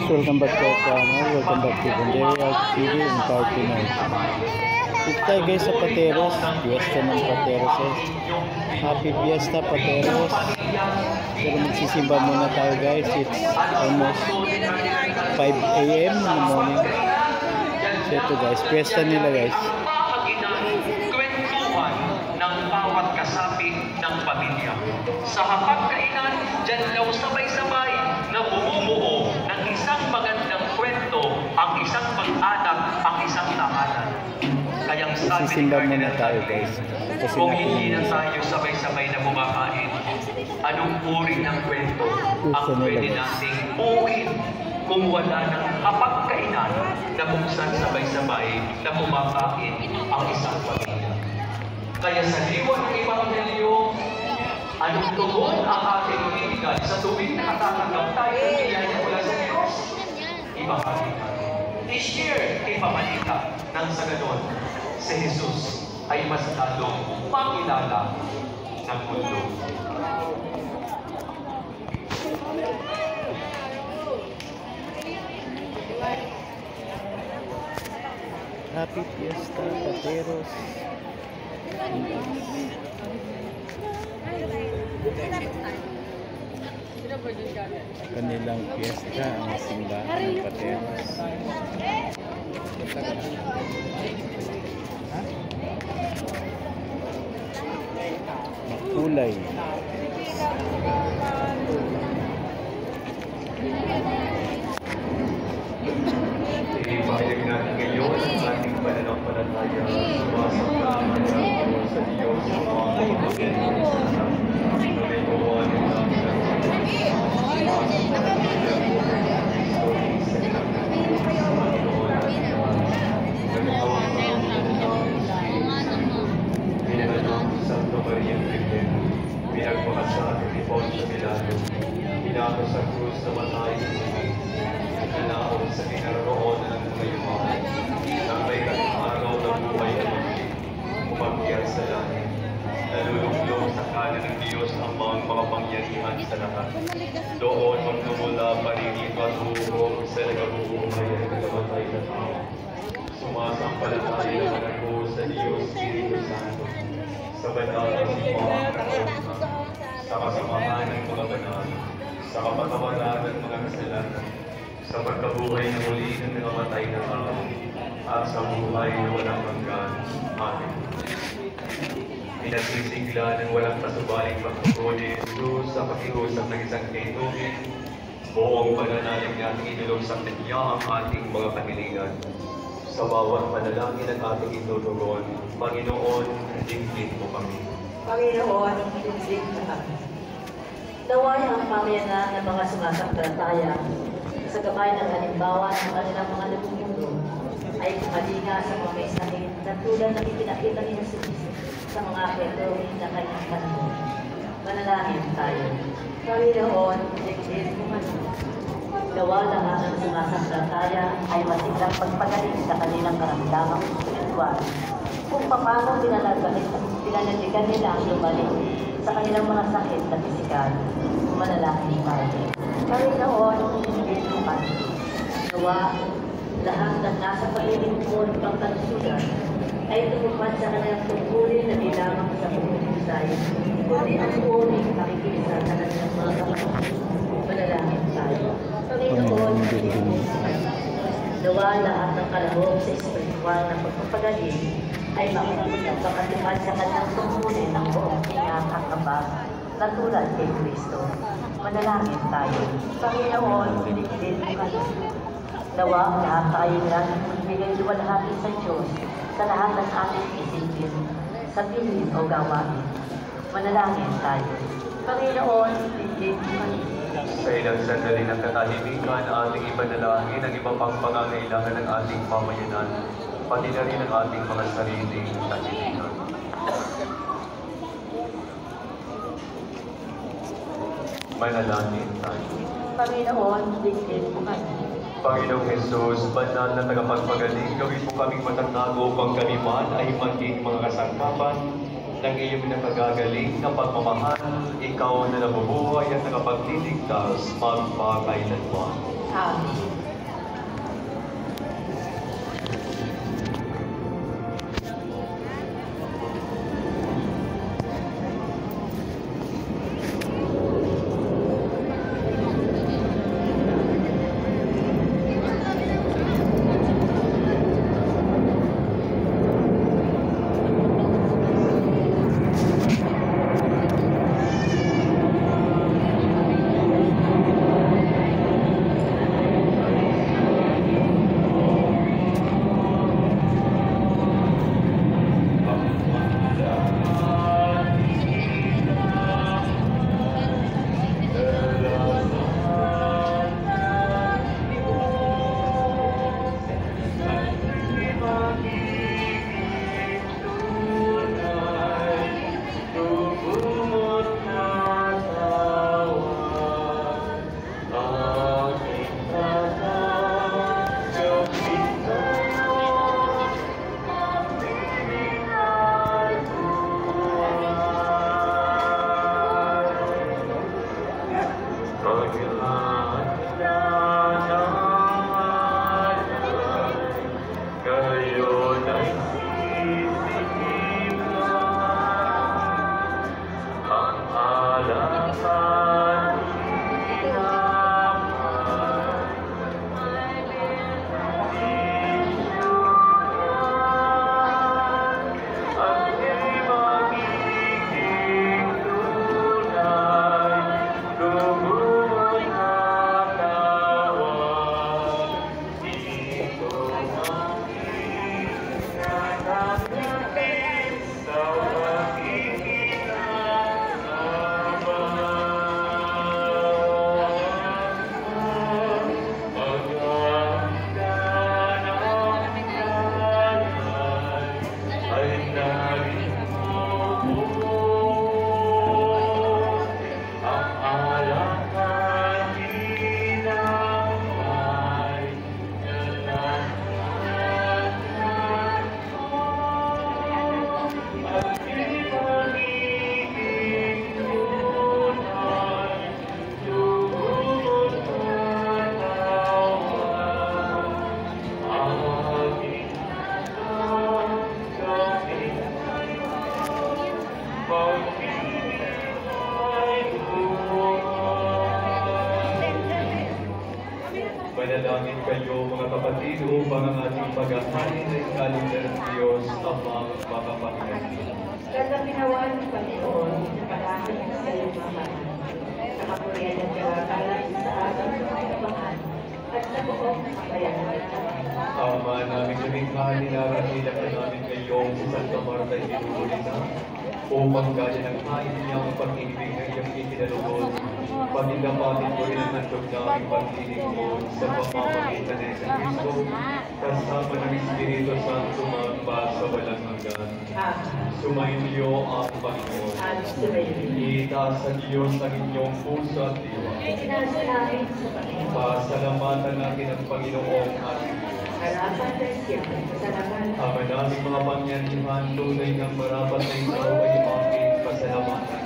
guys, welcome back to our channel. Welcome back to Banderia TV and Party Night. Dito tayo guys sa Pateros. Fiesta ng Pateros eh. Happy Fiesta Pateros. Pero magsisimba muna tayo guys. It's almost 5 AM in the morning. So ito guys, fiesta nila guys. Kwentuhan ng bawat kasapi ng pamilya. Sa hapagkainan, dyan daw sabay-sabay na bumubuo ng isang magandang kwento, ang isang pag-anak, ang isang tahanan. Kayang sabi ni Magsisimba muna tayo guys. Kasi kung hindi na tayo sabay-sabay na bumakain, anong uri ng kwento ang pwede nating buuin kung wala ng hapagkainan na kung saan sabay-sabay na bumakain ang isang pamilya. Kaya sa liwan ng Ebanghelyo, anong tugon ang ating ibigay sa tuwing nakatatanggap tayo ng biyaya mula sa Diyos? Ibahagi natin. I-share, ipamalita nang sa ganon, si Jesus ay mas lalong makilala ng mundo. Happy Fiesta Pateros. Kanilang fiesta ang simbahan ng Pateros. Makulay. Ipahayag natin ngayon ang ating pananampalataya sumasang-alang sa Diyos sa mga kapatid. Nalikuhan ng Santa Maria Virgen, pinagpakasabi ni Poncio Pilato, pinako sa krus na matay, nanaon sa kinaroroonan ng mga yumaman, nang may araw ng buhay na magiging, umakyat sa langit, nalulunglong sa kanan ng Diyos ang mga makapangyarihan sa lahat. Doon magmumula paninipat hukom sa nagabubuhay at nagamatay na tao. Sumasampalataya naman ako sa Diyos Espiritu Santo, sa banal na simbahan ng Diyos, sa kasamahan ng mga banal, sa kapatawaran ng mga kasalanan, sa pagkabuhay na muli ng namatay na tao, at sa buhay na walang hanggan. Amen. Pinagsisigla ng walang kasubaling pagtutuo ni Jesus sa pakiusap ng isang kaitungin, buong pananalig natin inulog sa kanya ang ating mga kahilingan. Sa bawat panalangin ang ating itutugon, Panginoon, dinggin mo kami. Panginoon, dinggin mo kami. Naway ang pamayanan ng mga sumasampalataya sa gabay ng halimbawa ng kanilang mga lumumundo ay pumalinga sa mga may sakit na tulad ng ipinakita ni Jesus sa mga kwentong na kanyang panahon. Manalangin tayo. Panginoon, dinggin mo kami. Gawa lahat ng sumasampalataya ay masiglang pagpagaling sa kanilang karamdamang spiritual kung paano pinanaligan nila ang lumalik sa kanilang mga sakit na pisikal. Manalangin tayo. Panginoon, hindi mo kami. Gawa lahat ng nasa paligid mo ng pangkalusugan ay tumupad sa kanilang tungkulin na di lamang sa pagkukusay, kundi ang buong nakikisa sa kanilang mga kapatid. Manalangin tayo. Panginoon, gawa lahat ng kalahok sa espiritual na pagpapagaling ay makatipad sa kanyang tungkulin ng buong ingat at kabag na tulad kay Kristo. Manalangin tayo. Panginoon, binigyan mo kami. Gawa lahat tayo lang magbigay luwalhati sa Diyos sa lahat ng ating isipin, sabihin o gawain. Manalangin tayo. Panginoon, binigyan mo kami. Sa ilang sandali ng katahimikan, ating ipanalangin ang iba pang pangangailangan ng ating pamayanan, pati na rin ang ating mga sariling kahilingan. Manalangin tayo. Panginoon, binigyan mo kami. Panginoong Jesus, banal na tagapagpagaling, gawin mo kaming matatago upang kami man ay maging mga kasangkapan ng iyong nakagagaling na pagmamahal, ikaw na nabubuhay at nakapagtiligtas magpakailanman. Amen. Manalangin kayo mga kapatid upang ang ating pag-ahalin ay kalugdan ng Diyos Amang Makapangyarihan. Kaya ginawa ng Panginoon na palahan sa iyong mga sa kapurihan ng kawakalan sa ating kapakapan at sa buong kapayanan. Ama namin lumikha, nilaratila ka namin ngayong sa Santa Marta Inulina upang gaya ng hain niyang pag-ibig na iyong ikinalugod. Pagkikapatin ko rin ang handog naming pag-ibig sa pamamagitan ng San Cristo kasama ng Espiritu Santo magpa sa walang hanggan. Sumainyo ang Panginoon. Itaas sa Diyos ang inyong puso at diwa. Pasalamatan natin ang Panginoong ating Ama namin mga pangyarihan, tunay ng marapat na ikaw ay aking pasalamatan.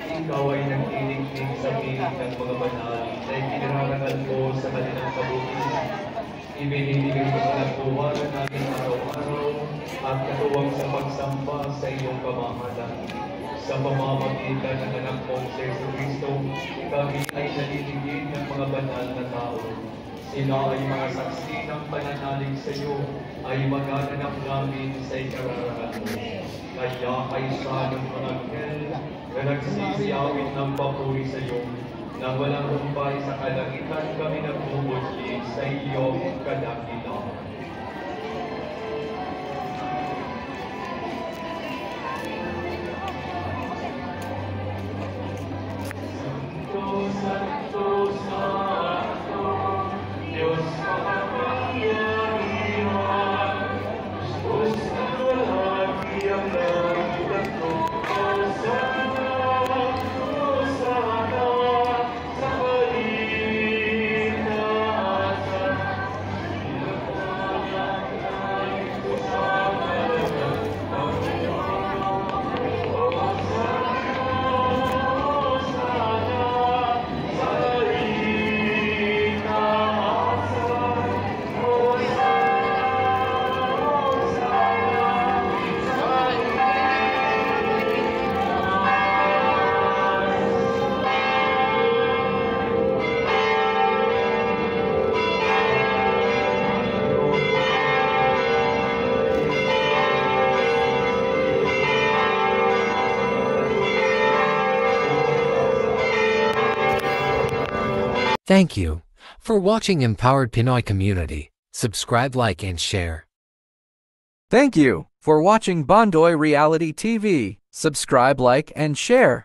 Ikaw ay nagtinig-tig sa piling ng mga banal na ikinararangal ko sa kanilang kabutihan. Ibinibigay ko sa nagtuwanan natin araw-araw at katuwang sa pagsamba sa iyong kamahalan. Sa pamamagitan ng anak mong si Jesu Cristo, kami ay naliligid ng mga banal na tao. Sila ay mga saksi ng pananalig sa iyo, ay magananap namin sa ikararangal mo. Kaya kaysa ng mga anghel na nagsisiyawin ng papuri sa iyo, na walang rumpay sa kalangitan kami nagbubutli sa iyong kadakilaan. Santo, Santo, Diyos makapangyarihan, Diyos na walagi ang langit at lupa, Santo, Santo, sa kaligtasan. Thank you for watching Empowered Pinoy Community. Subscribe, like, and share. Thank you for watching Bondoy Reality TV. Subscribe, like, and share.